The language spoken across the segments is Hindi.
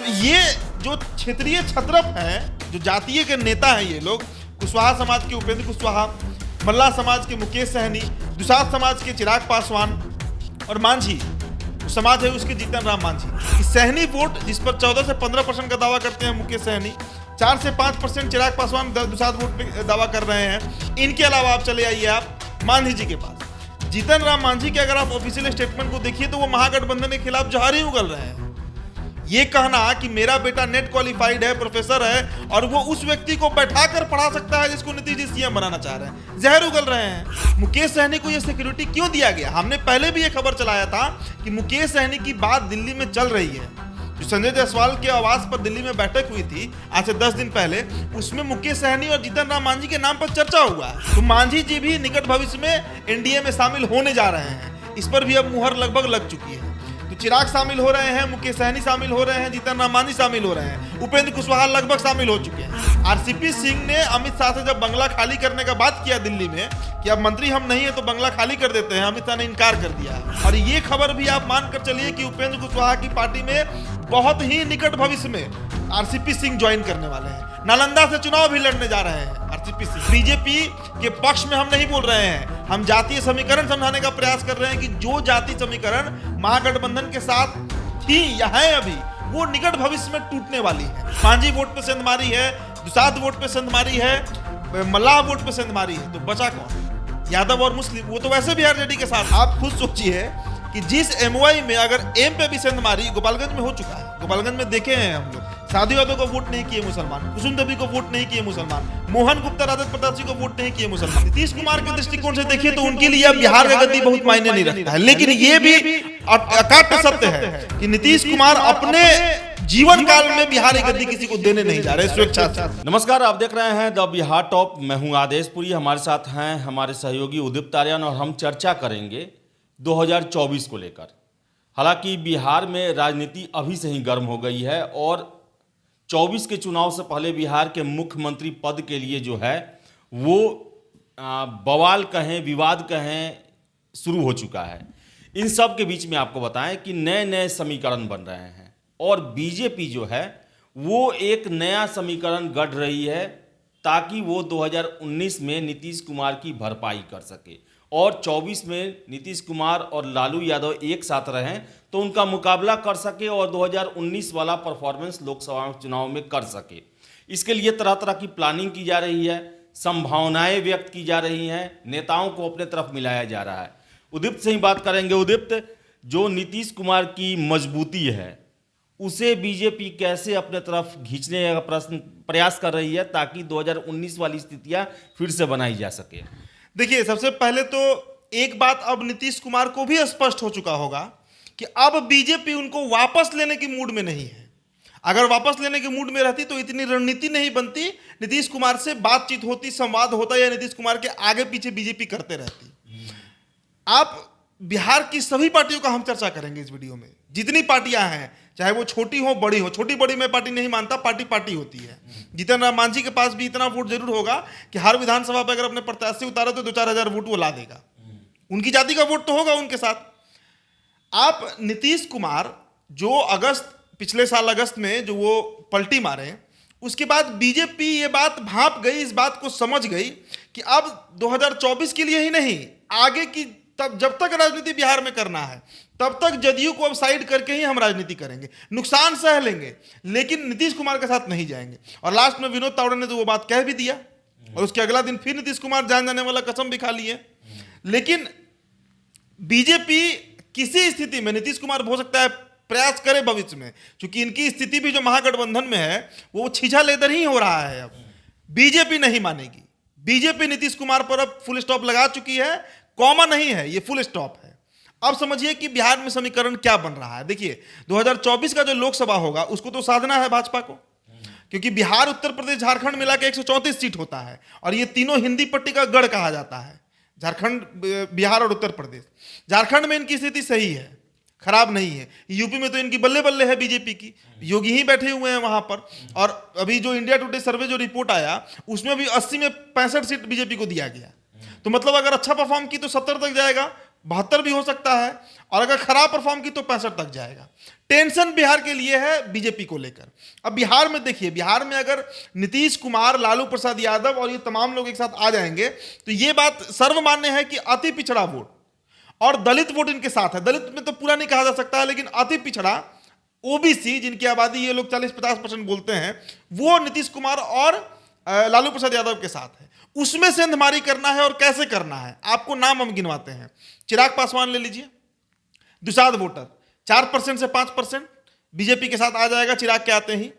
ये जो क्षेत्रीय छत्रप हैं, जो जातीय के नेता हैं, ये लोग कुशवाहा समाज के उपेंद्र कुशवाहा, मल्ला समाज के मुकेश सहनी, दुसाध समाज के चिराग पासवान और मांझी समाज है उसके जीतन राम मांझी। सहनी वोट जिस पर 14 से 15% का दावा करते हैं मुकेश सहनी, 4 से 5% चिराग पासवान दुसाध वोट पे दावा कर रहे हैं। इनके अलावा आप चले आइए आप मांझी जी के पास। जीतन राम मांझी के अगर आप ऑफिशियल स्टेटमेंट को देखिए तो वो महागठबंधन के खिलाफ जहर ही उगल रहे हैं। ये कहना कि मेरा बेटा नेट क्वालिफाइड है, प्रोफेसर है और वो उस व्यक्ति को बैठाकर पढ़ा सकता है जिसको नीतीश जी सीएम बनाना चाह रहे हैं, जहर उगल रहे हैं। मुकेश सहनी को ये सिक्योरिटी क्यों दिया गया? हमने पहले भी ये खबर चलाया था कि मुकेश सहनी की बात दिल्ली में चल रही है। जो संजय जायसवाल के आवास पर दिल्ली में बैठक हुई थी आज से 10 दिन पहले, उसमें मुकेश सहनी और जीतन राम मांझी के नाम पर चर्चा हुआ है। तो मांझी जी भी निकट भविष्य में एनडीए में शामिल होने जा रहे हैं। इस पर भी अब मुहर लगभग लग चुकी है। तो चिराग शामिल हो रहे हैं, मुकेश सहनी शामिल हो रहे हैं, जीतन राम मांझी शामिल हो रहे हैं, उपेंद्र कुशवाहा लगभग शामिल हो चुके हैं। आरसीपी सिंह ने अमित शाह से जब बंगला खाली करने का बात किया दिल्ली में कि अब मंत्री हम नहीं है तो बंगला खाली कर देते हैं, अमित शाह ने इनकार कर दिया। और ये खबर भी आप मानकर चलिए कि उपेंद्र कुशवाहा की पार्टी में बहुत ही निकट भविष्य में आरसीपी सिंह ज्वाइन करने वाले हैं। नालंदा से चुनाव भी लड़ने जा रहे हैं आरसीपी सिंह। बीजेपी के पक्ष में हम नहीं बोल रहे हैं, हम जातीय समीकरण समझाने का प्रयास कर रहे हैं कि जो जातीय समीकरण महागठबंधन के साथ थी या है अभी, वो निकट भविष्य में टूटने वाली है। मांझी वोट पे सेंधमारी है, दुसाध वोट पे सेंधमारी है, मल्लाह वोट पे सेंधमारी है, तो बचा कौन? यादव और मुस्लिम, वो तो वैसे भी आरजेडी के साथ। आप खुद सोचिए कि जिस एमवाई में अगर एम पे भी सेंधमारी गोपालगंज में हो चुका है, गोपालगंज में देखे हैं हम लोग, साधु यादव को वोट नहीं किए मुसलमान, कुसुम देवी को वोट नहीं किए मुसलमान, मोहन गुप्ता राजद प्रताप सिंह को वोट नहीं किए मुसलमान। नीतीश कुमार के दृष्टिकोण से देखिए तो उनके लिए अब बिहार का गद्दी बहुत मायने नहीं रखता है। लेकिन ये भी अकाट्य सत्य है कि नीतीश कुमार अपने जीवन काल में बिहार की गद्दी किसी को देने नहीं जा रहे स्वेच्छा से। नमस्कार, आप देख रहे हैं द बिहार टॉप। मैं हूं आदेशपुरी, हमारे साथ हैं हमारे सहयोगी उदित तारियान और हम चर्चा करेंगे 2024 को लेकर। हालांकि बिहार में राजनीति अभी से ही गर्म हो गई है और 24 के चुनाव से पहले बिहार के मुख्यमंत्री पद के लिए जो है वो बवाल कहें, विवाद कहें, शुरू हो चुका है। इन सब के बीच में आपको बताएं कि नए नए समीकरण बन रहे हैं और बीजेपी जो है वो एक नया समीकरण गढ़ रही है ताकि वो 2019 में नीतीश कुमार की भरपाई कर सके और 24 में नीतीश कुमार और लालू यादव एक साथ रहें तो उनका मुकाबला कर सके और 2019 वाला परफॉर्मेंस लोकसभा चुनाव में कर सके। इसके लिए तरह तरह की प्लानिंग की जा रही है, संभावनाएं व्यक्त की जा रही हैं, नेताओं को अपने तरफ मिलाया जा रहा है। उदीप्त से ही बात करेंगे। उदीप्त, जो नीतीश कुमार की मजबूती है उसे बीजेपी कैसे अपने तरफ खींचने का प्रयास कर रही है ताकि 2019 वाली स्थितियां फिर से बनाई जा सके? देखिए, सबसे पहले तो एक बात अब नीतीश कुमार को भी स्पष्ट हो चुका होगा कि अब बीजेपी उनको वापस लेने की मूड में नहीं है। अगर वापस लेने के मूड में रहती तो इतनी रणनीति नहीं बनती, नीतीश कुमार से बातचीत होती, संवाद होता या नीतीश कुमार के आगे पीछे बीजेपी करते रहती। आप बिहार की सभी पार्टियों का हम चर्चा करेंगे इस वीडियो में। जितनी पार्टियां हैं, चाहे वो छोटी हो बड़ी हो, छोटी बड़ी मैं पार्टी नहीं मानता, पार्टी पार्टी होती है। जीतन राम मांझी के पास भी इतना वोट जरूर होगा कि हर विधानसभा पर अगर अपने प्रत्याशी उतारा तो 2-4 हजार वोट वो ला देगा। उनकी जाति का वोट तो होगा उनके साथ। आप नीतीश कुमार जो पिछले साल अगस्त में जो वो पलटी मारे, उसके बाद बीजेपी ये बात भांप गई, इस बात को समझ गई कि अब 2024 के लिए ही नहीं, आगे की तब जब तक राजनीति बिहार में करना है तब तक जदयू को अब साइड करके ही हम राजनीति करेंगे, नुकसान सह लेंगे लेकिन नीतीश कुमार के साथ नहीं जाएंगे। और लास्ट में विनोद तावड़े ने तो वो बात कह भी दिया और उसके अगला दिन फिर नीतीश कुमार जान जाने वाला कसम भी खा लिए। लेकिन बीजेपी किसी स्थिति में, नीतीश कुमार हो सकता है प्रयास करे भविष्य में, क्योंकि इनकी स्थिति भी जो महागठबंधन में है वो छीछा लेदर ही हो रहा है। अब बीजेपी नहीं मानेगी। बीजेपी नीतीश कुमार पर अब फुल स्टॉप लगा चुकी है, कॉमा नहीं है, ये फुल स्टॉप है। अब समझिए कि बिहार में समीकरण क्या बन रहा है। देखिए, 2024 का जो लोकसभा होगा उसको तो साधना है भाजपा को, क्योंकि बिहार, उत्तर प्रदेश, झारखंड मिला के 134 सीट होता है और ये तीनों हिंदी पट्टी का गढ़ कहा जाता है, झारखंड, बिहार और उत्तर प्रदेश। झारखंड में इनकी स्थिति सही है, खराब नहीं है। यूपी में तो इनकी बल्ले बल्ले है बीजेपी की, योगी ही बैठे हुए हैं वहां पर। और अभी जो इंडिया टुडे सर्वे जो रिपोर्ट आया उसमें भी 80 में 65 सीट बीजेपी को दिया गया। तो मतलब अगर अच्छा परफॉर्म की तो 70 तक जाएगा, 72 भी हो सकता है, और अगर खराब परफॉर्म की तो 65 तक जाएगा। टेंशन बिहार के लिए है बीजेपी को लेकर। अब बिहार में देखिए, बिहार में अगर नीतीश कुमार, लालू प्रसाद यादव और ये तमाम लोग एक साथ आ जाएंगे तो ये बात सर्वमान्य है कि अति पिछड़ा वोट और दलित वोट इनके साथ है। दलित में तो पूरा नहीं कहा जा सकता है, लेकिन अति पिछड़ा ओबीसी, जिनकी आबादी ये लोग 40-50% बोलते हैं, वो नीतीश कुमार और लालू प्रसाद यादव के साथ है। उसमें सेंधमारी करना है, और कैसे करना है आपको नाम हम गिनवाते हैं। चिराग पासवान ले लीजिए, दुसाध वोटर 4% से 5% बीजेपी के साथ आ जाएगा चिराग के आते ही।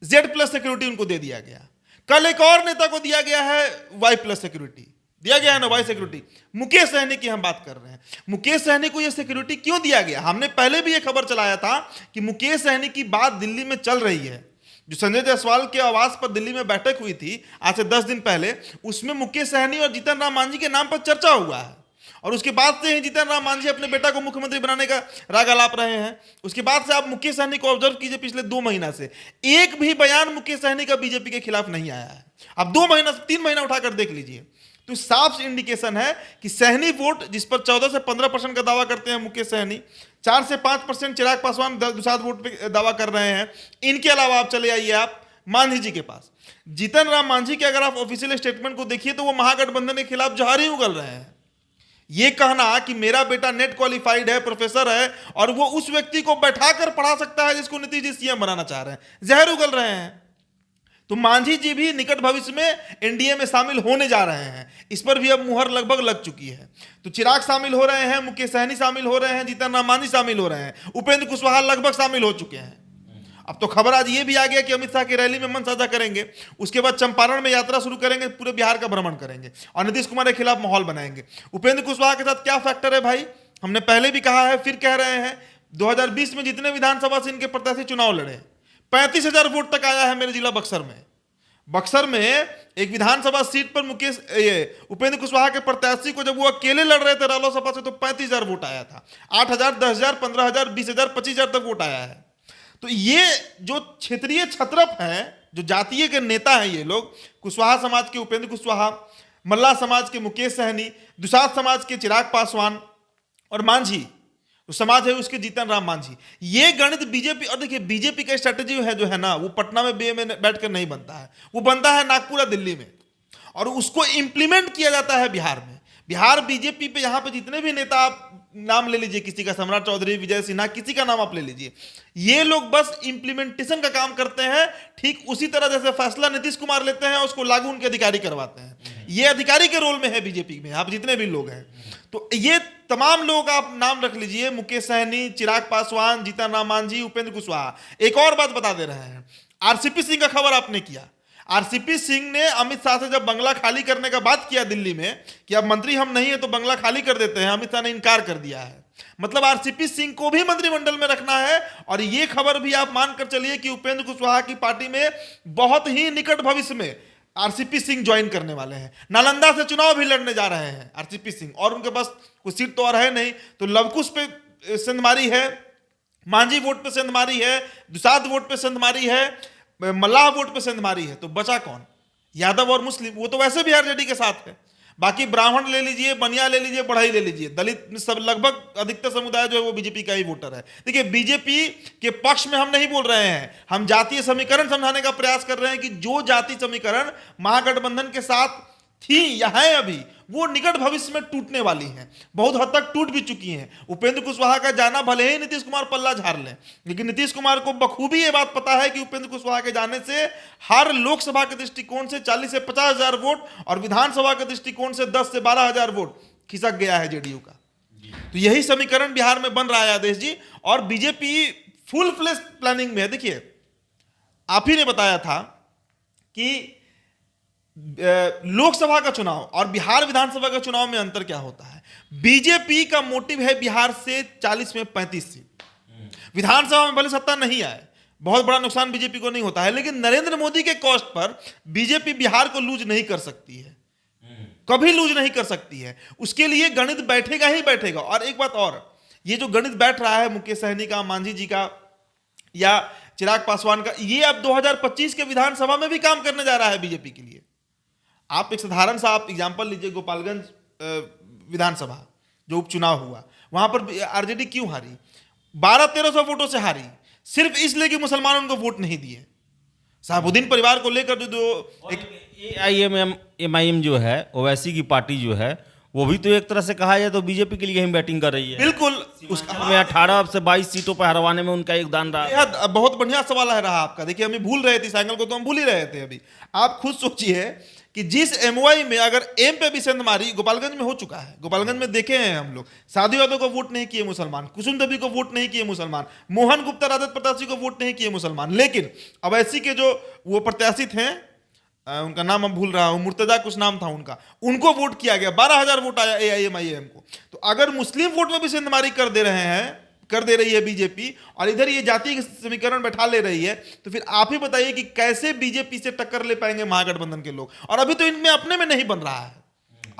Z+ सिक्योरिटी उनको दे दिया गया। कल एक और नेता को दिया गया है Y+ सिक्योरिटी, दिया गया है ना, Y सिक्योरिटी। मुकेश सहनी की हम बात कर रहे हैं। मुकेश सहनी को यह सिक्योरिटी क्यों दिया गया? हमने पहले भी यह खबर चलाया था कि मुकेश सहनी की बात दिल्ली में चल रही है। जो संजय जायसवाल के आवास पर दिल्ली में बैठक हुई थी आज से 10 दिन पहले, उसमें मुकेश सहनी और जीतन राम मांझी के नाम पर चर्चा हुआ है, और उसके बाद से ही जीतन राम मांझी अपने बेटा को मुख्यमंत्री बनाने का राग अलाप रहे हैं। उसके बाद से आप मुकेश सहनी को ऑब्जर्व कीजिए, पिछले 2 महीना से एक भी बयान मुकेश सहनी का बीजेपी के खिलाफ नहीं आया है। अब 2 महीना 3 महीना उठाकर देख लीजिए, तो साफ इंडिकेशन है कि सहनी वोट, जिस पर 14 से 15% का दावा करते हैं मुकेश सहनी, 4 से 5% चिराग पासवान दुसाध वोट पे दावा कर रहे हैं। इनके अलावा आप चले आइए आप मांझी जी के पास। जीतन राम मांझी के अगर आप ऑफिशियल स्टेटमेंट को देखिए तो वो महागठबंधन के खिलाफ जहर ही उगल रहे हैं। ये कहना कि मेरा बेटा नेट क्वालिफाइड है, प्रोफेसर है, और वो उस व्यक्ति को बैठाकर पढ़ा सकता है जिसको नीतीश जी सीएम बनाना चाह रहे हैं, जहर उगल रहे हैं। तो मांझी जी भी निकट भविष्य में एनडीए में शामिल होने जा रहे हैं, इस पर भी अब मुहर लगभग लग चुकी है। तो चिराग शामिल हो रहे हैं, मुकेश सहनी शामिल हो रहे हैं, जीतन राम मांझी शामिल हो रहे हैं, उपेंद्र कुशवाहा लगभग शामिल हो चुके हैं। अब तो खबर आज ये भी आ गया कि अमित शाह की रैली में मन साझा करेंगे, उसके बाद चंपारण में यात्रा शुरू करेंगे, पूरे बिहार का भ्रमण करेंगे और नीतीश कुमार के खिलाफ माहौल बनाएंगे। उपेंद्र कुशवाहा के साथ क्या फैक्टर है भाई? हमने पहले भी कहा है, फिर कह रहे हैं, 2020 में जितने विधानसभा से इनके प्रत्याशी चुनाव लड़े, 35,000 वोट तक आया है मेरे जिला बक्सर में। बक्सर में एक विधानसभा सीट पर उपेंद्र कुशवाहा के प्रत्याशी को जब वो अकेले लड़ रहे थे रालोसपा से, तो 35,000 वोट आया था। 8,000, 10,000, 15,000, 20,000, 25,000 तक वोट आया है। तो ये जो क्षेत्रीय छत्रप हैं, जो जातीय के नेता हैं, ये लोग कुशवाहा समाज के उपेंद्र कुशवाहा, मल्ला समाज के मुकेश सहनी, दुसाध समाज के चिराग पासवान और मांझी तो समाज है उसके जीतन राम मांझी, ये गणित बीजेपी। और देखिए बीजेपी का स्ट्रेटेजी है जो है ना, वो पटना में बे में बैठकर नहीं बनता है, वो बनता है नागपुर या दिल्ली में, और उसको इंप्लीमेंट किया जाता है बिहार में। बिहार बीजेपी पे यहाँ पे जितने भी नेता आप नाम ले लीजिए, किसी का सम्राट चौधरी, विजय सिन्हा, किसी का नाम आप ले लीजिए, ये लोग बस इंप्लीमेंटेशन का काम करते हैं। ठीक उसी तरह जैसे फैसला नीतीश कुमार लेते हैं, उसको लागू उनके अधिकारी करवाते हैं। ये अधिकारी के रोल में है बीजेपी में, आप जितने भी लोग हैं। तो ये तमाम लोग आप नाम रख लीजिए, मुकेश सहनी, चिराग पासवान, जीतन राम मांझी, उपेंद्र कुशवाहा। एक और बात बता दे रहे हैं, आरसीपी सिंह का खबर आपने किया। आरसीपी सिंह ने अमित शाह से जब बंगला खाली करने का बात किया दिल्ली में कि अब मंत्री हम नहीं है तो बंगला खाली कर देते हैं, अमित शाह ने इनकार कर दिया है। मतलब आरसीपी सिंह को भी मंत्रिमंडल में रखना है। और ये खबर भी आप मानकर चलिए कि उपेंद्र कुशवाहा की पार्टी में बहुत ही निकट भविष्य में आरसीपी सिंह ज्वाइन करने वाले हैं। नालंदा से चुनाव भी लड़ने जा रहे हैं आरसीपी सिंह, और उनके पास कोई सीट तो और है नहीं। तो लवकुश पे सेंधमारी है, मांझी वोट पे सेंधमारी है, दुसाध वोट पे सेंधमारी है, मल्लाह वोट पे सेंधमारी है। तो बचा कौन? यादव और मुस्लिम, वो तो वैसे भी आरजेडी के साथ है। बाकी ब्राह्मण ले लीजिए, बनिया ले लीजिए, बढ़ई ले लीजिए, दलित सब लगभग अधिकतर समुदाय जो है वो बीजेपी का ही वोटर है। देखिए बीजेपी के पक्ष में हम नहीं बोल रहे हैं, हम जातीय समीकरण समझाने का प्रयास कर रहे हैं कि जो जाति समीकरण महागठबंधन के साथ थी या है अभी, वो निकट भविष्य में टूटने वाली हैं, बहुत हद तक टूट भी चुकी हैं। उपेंद्र कुशवाहा का जाना भले ही नीतीश कुमार पल्ला झाड़ लें, लेकिन नीतीश कुमार को बखूबी ये बात पता है कि उपेंद्र कुशवाहा के जाने से हर लोकसभा के दृष्टिकोण से 40 से 50,000 वोट और विधानसभा के दृष्टिकोण से 10 से 12,000 वोट खिसक गया है जेडीयू का। तो यही समीकरण बिहार में बन रहा है आदेश जी, और बीजेपी फुल फ्लेश प्लानिंग में है। देखिए आप ही ने बताया था कि लोकसभा का चुनाव और बिहार विधानसभा का चुनाव में अंतर क्या होता है। बीजेपी का मोटिव है बिहार से 40 में 35 सीट, विधानसभा में भले सत्ता नहीं आए, बहुत बड़ा नुकसान बीजेपी को नहीं होता है, लेकिन नरेंद्र मोदी के कॉस्ट पर बीजेपी बिहार को लूज नहीं कर सकती है, कभी लूज नहीं कर सकती है। उसके लिए गणित बैठेगा ही बैठेगा। और एक बात और, ये जो गणित बैठ रहा है मुकेश सहनी का, मांझी जी का या चिराग पासवान का, ये अब 2025 के विधानसभा में भी काम करने जा रहा है बीजेपी के लिए। आप एक साधारण सा आप एग्जाम्पल लीजिए, गोपालगंज विधानसभा, जो उपचुनाव हुआ, वहां पर आरजेडी क्यों हारी? 1200-1300 वोटों से हारी, सिर्फ इसलिए कि मुसलमान उनको वोट नहीं दिए। शहाबुद्दीन परिवार को लेकर जो एक AIMIM जो है, ओवैसी की पार्टी जो है, वो भी तो एक तरह से कहा जाए तो बीजेपी के लिए ही बैटिंग कर रही है। बिल्कुल उसका में 18 से 22 सीटों पर हरवाने में उनका योगदान रहा। बेहद बहुत बढ़िया सवाल है रहा आपका। देखिए, हम भूल रहे थे इस एंगल को, तो हम भूल ही रहे थे। अभी आप खुद सोचिए कि जिस MOI में अगर एम पे भी सेंधमारी गोपालगंज में हो चुका है, गोपालगंज में देखे हैं हम लोग, साधु यादव को वोट नहीं किए मुसलमान, कुसुम देवी को वोट नहीं किए मुसलमान, मोहन गुप्ता राजद प्रत्याशी को वोट नहीं किए मुसलमान, लेकिन अवैसी के जो वो प्रत्याशी थे, उनका नाम मैं भूल रहा हूं, मुर्तजा कुछ नाम था उनका, उनको वोट किया गया, 12,000 वोट आया AIMIM को। तो अगर मुस्लिम वोट में भी सेंधमारी कर दे रही है बीजेपी, और इधर ये जाति समीकरण बैठा ले रही है, तो फिर आप ही बताइए कि कैसे बीजेपी से टक्कर ले पाएंगे महागठबंधन के लोग। और अभी तो इनमें अपने में नहीं बन रहा है।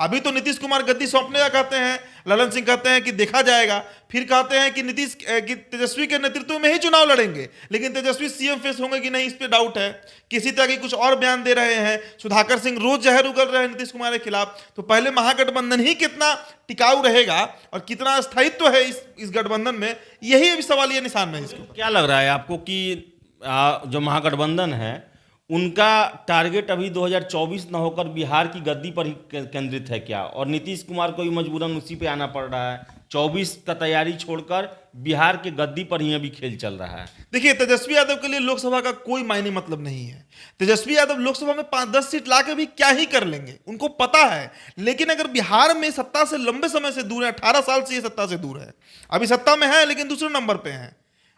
अभी तो नीतीश कुमार गद्दी सौंपने का कहते हैं, ललन सिंह कहते हैं कि देखा जाएगा, फिर कहते हैं कि तेजस्वी के नेतृत्व में ही चुनाव लड़ेंगे, लेकिन तेजस्वी CM फेस होंगे कि नहीं, इस पे डाउट है। किसी तरह की कुछ और बयान दे रहे हैं, सुधाकर सिंह रोज जहर उगल रहे हैं नीतीश कुमार के खिलाफ। तो पहले महागठबंधन ही कितना टिकाऊ रहेगा और कितना स्थायित्व है इस गठबंधन में, यही अभी सवालिया निशान है। इसको क्या लग रहा है आपको कि जो महागठबंधन है उनका टारगेट अभी 2024 न होकर बिहार की गद्दी पर ही केंद्रित है क्या? और नीतीश कुमार को भी मजबूरन उसी पे आना पड़ रहा है, 24 का तैयारी छोड़कर बिहार के गद्दी पर ही अभी खेल चल रहा है। देखिए, तेजस्वी यादव के लिए लोकसभा का कोई मायने मतलब नहीं है। तेजस्वी यादव लोकसभा में 5-10 सीट ला के भी क्या ही कर लेंगे, उनको पता है। लेकिन अगर बिहार में सत्ता से लंबे समय से दूर है, 18 साल से ये सत्ता से दूर है, अभी सत्ता में है लेकिन दूसरे नंबर पे है,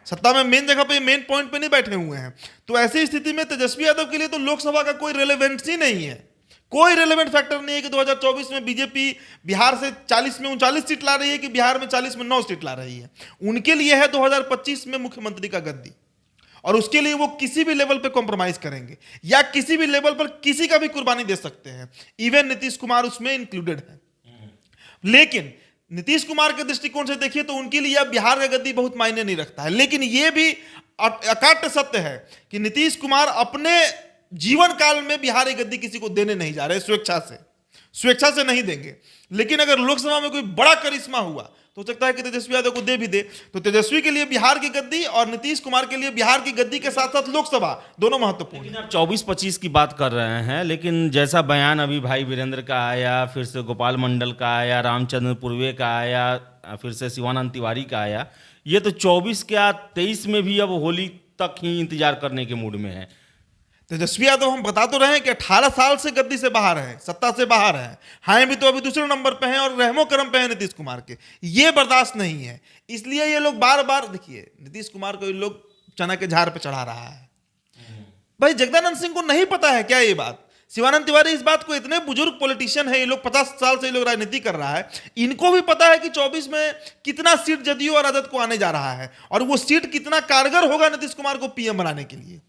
सत्ता में मेन जगह पे, मेन पॉइंट पे नहीं बैठे हुए हैं। तो ऐसी स्थिति में तेजस्वी यादव के लिए तो लोकसभा का कोई रेलेवेंस ही नहीं है, कोई रेलेवेंट फैक्टर नहीं है कि 2024 में बीजेपी बिहार से 40 में 39 सीट ला रही है कि बिहार में 40 में 9 सीट ला रही है। उनके लिए है 2025 में मुख्यमंत्री का गद्दी, और उसके लिए वो किसी भी लेवल पे कॉम्प्रोमाइज करेंगे या किसी भी लेवल पर किसी का भी कुर्बानी दे सकते हैं, इवन नीतीश कुमार उसमें इंक्लूडेड है। लेकिन नीतीश कुमार के दृष्टिकोण से देखिए तो उनके लिए अब बिहार का गद्दी बहुत मायने नहीं रखता है। लेकिन यह भी अकाट्य सत्य है कि नीतीश कुमार अपने जीवन काल में बिहार की गद्दी किसी को देने नहीं जा रहे, स्वेच्छा से नहीं देंगे। लेकिन अगर लोकसभा में कोई बड़ा करिश्मा हुआ तो हो सकता है कि तेजस्वी यादव को दे भी दे। तो तेजस्वी के लिए बिहार की गद्दी और नीतीश कुमार के लिए बिहार की गद्दी के साथ साथ लोकसभा दोनों महत्वपूर्ण है। आप 24-25 की बात कर रहे हैं, लेकिन जैसा बयान अभी भाई वीरेंद्र का आया, फिर से गोपाल मंडल का आया, रामचंद्र पूर्वे का आया, फिर से शिवानंद तिवारी का आया, ये तो 24 क्या 23 में भी अब होली तक ही इंतजार करने के मूड में है। तेजस्वी यादव हम बता तो रहे हैं कि 18 साल से गद्दी से बाहर है, सत्ता से बाहर है, हैं भी तो अभी दूसरे नंबर पे हैं और रहमो करम पे हैं नीतीश कुमार के। ये बर्दाश्त नहीं है, इसलिए ये लोग बार बार, देखिए नीतीश कुमार को ये लोग चना के झाड़ पे चढ़ा रहा है। भाई जगदानंद सिंह को नहीं पता है क्या ये बात? शिवानंद तिवारी इस बात को, इतने बुजुर्ग पॉलिटिशियन है ये लोग, 50 साल से ये लोग राजनीति कर रहा है, इनको भी पता है कि 24 में कितना सीट जदयू और राजद को आने जा रहा है और वो सीट कितना कारगर होगा नीतीश कुमार को पीएम बनाने के लिए।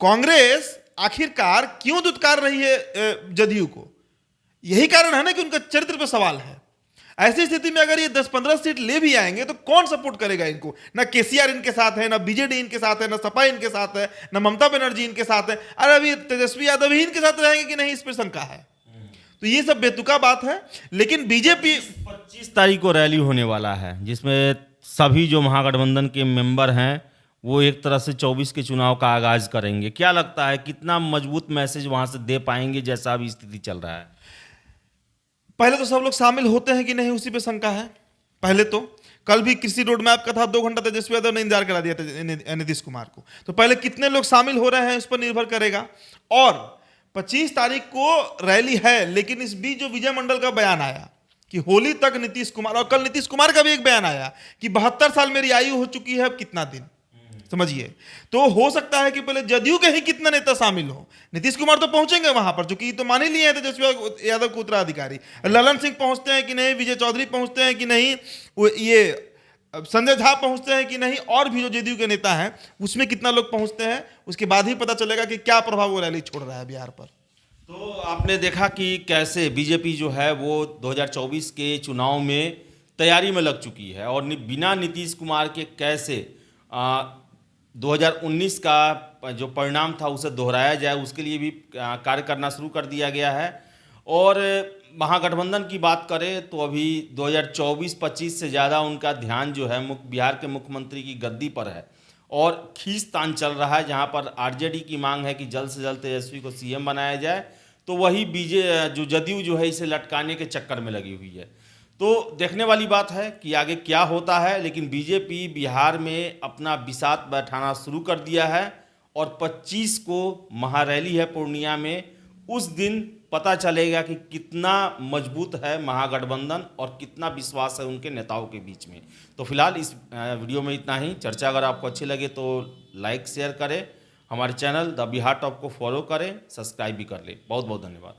कांग्रेस आखिरकार क्यों दुत्कार रही है जदयू को? यही कारण है ना कि उनका चरित्र पर सवाल है। ऐसी स्थिति में अगर ये 10-15 सीट ले भी आएंगे तो कौन सपोर्ट करेगा इनको? ना केसीआर इनके साथ है, ना बीजेडी इनके साथ है, ना सपा इनके साथ है, ना ममता बनर्जी इनके साथ है। अरे अभी तेजस्वी यादव ही इनके साथ रहेंगे कि नहीं, इस पर शंका है। तो ये सब बेतुका बात है। लेकिन बीजेपी 25 तारीख को रैली होने वाला है जिसमें सभी जो महागठबंधन के मेंबर हैं वो एक तरह से 24 के चुनाव का आगाज करेंगे। क्या लगता है कितना मजबूत मैसेज वहां से दे पाएंगे जैसा अभी स्थिति चल रहा है? पहले तो सब लोग शामिल होते हैं कि नहीं, उसी पे शंका है। पहले तो कल भी कृषि रोड मैप का था, 2 घंटा तेजस्वी यादव ने इंतजार करा दिया था नीतीश कुमार को। तो पहले कितने लोग शामिल हो रहे हैं उस पर निर्भर करेगा। और 25 तारीख को रैली है, लेकिन इस बीच जो विजय मंडल का बयान आया कि होली तक नीतीश कुमार, और कल नीतीश कुमार का भी एक बयान आया कि 72 साल मेरी आयु हो चुकी है, अब कितना दिन, समझिए। तो हो सकता है कि पहले जदयू के ही कितने नेता शामिल हो। नीतीश कुमार तो पहुंचेंगे वहां पर, चूंकि तो मान ही लिए हैं तेजस्वी यादव को उत्तराधिकारी। ललन सिंह पहुंचते हैं कि नहीं, विजय चौधरी पहुंचते हैं कि नहीं, ये संजय झा पहुंचते हैं कि नहीं, और भी जो जदयू के नेता हैं उसमें कितना लोग पहुंचते हैं, उसके बाद ही पता चलेगा कि क्या प्रभाव वो रैली छोड़ रहा है बिहार पर। तो आपने देखा कि कैसे बीजेपी जो है वो 2024 के चुनाव में तैयारी में लग चुकी है और बिना नीतीश कुमार के कैसे 2019 का जो परिणाम था उसे दोहराया जाए, उसके लिए भी कार्य करना शुरू कर दिया गया है। और महागठबंधन की बात करें तो अभी 2024-25 से ज़्यादा उनका ध्यान जो है बिहार के मुख्यमंत्री की गद्दी पर है और खींचतान चल रहा है। जहां पर आरजेडी की मांग है कि जल्द से जल्द तेजस्वी को सीएम बनाया जाए, तो वही जो जदयू जो है इसे लटकाने के चक्कर में लगी हुई है। तो देखने वाली बात है कि आगे क्या होता है, लेकिन बीजेपी बिहार में अपना बिसात बैठाना शुरू कर दिया है और 25 को महारैली है पूर्णिया में। उस दिन पता चलेगा कि कितना मजबूत है महागठबंधन और कितना विश्वास है उनके नेताओं के बीच में। तो फिलहाल इस वीडियो में इतना ही। चर्चा अगर आपको अच्छी लगे तो लाइक शेयर करें, हमारे चैनल द बिहार टॉप को फॉलो करें, सब्सक्राइब भी कर लें। बहुत बहुत धन्यवाद।